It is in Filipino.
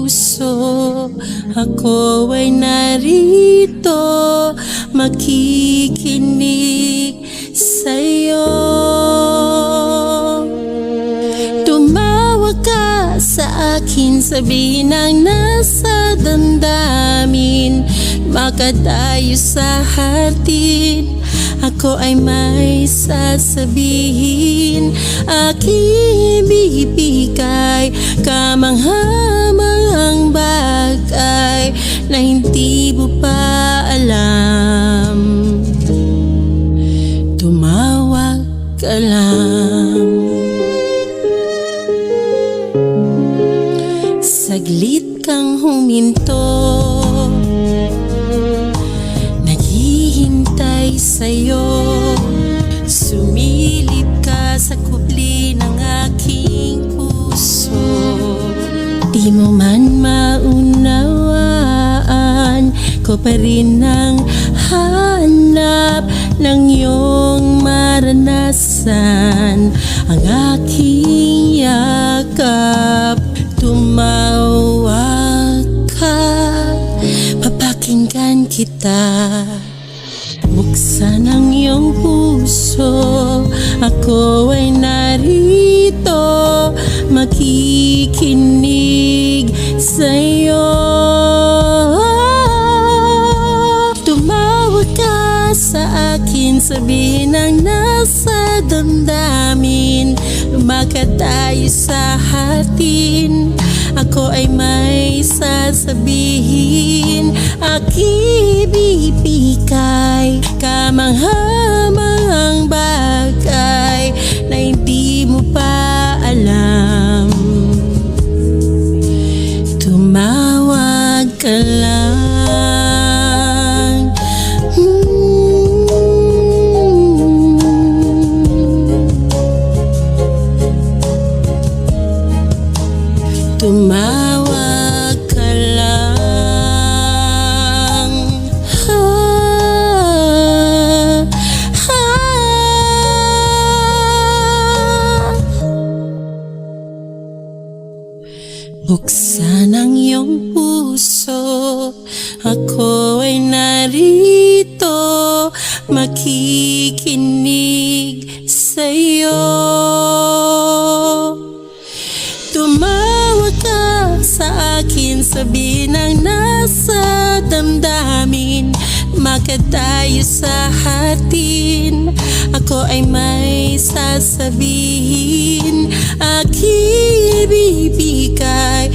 puso, ako ay narito makikinig sa'yo. Tumawag ka sa akin, sabihin ang nasa damdamin, makadayo sa hatid. Ako ay may sasabihin, aking bibigay kamanghamanghang bagay na hindi mo pa alam. Tumawag ka lang. Saglit kang huminto, naghihintay sa'yo. Sumilip ka sa kubli ng aking puso. Di mo man maunawaan, ko pa rin ang hanap ng iyong maranasan. Ang aking yakap, tumawag ka, papakinggan kita. Buksan ang iyong puso, ako ay narito makikinig sa'yo. Tumawag ka sa akin, sabihin ang nasa damdamin, lumakad tayo sa hatin. Ako ay may sasabihin, aking bibigay kamanghamanghang bagay na hindi mo pa alam. Tumawag ka lang. Tumawag ka lang. Buksan ang iyong puso, ako ay narito makikinig sa'yo. Tumawag ka sa akin, sabihin ang nasa damdamin, makad tayo sa hatin. Ako ay may sasabihin, aking bibigay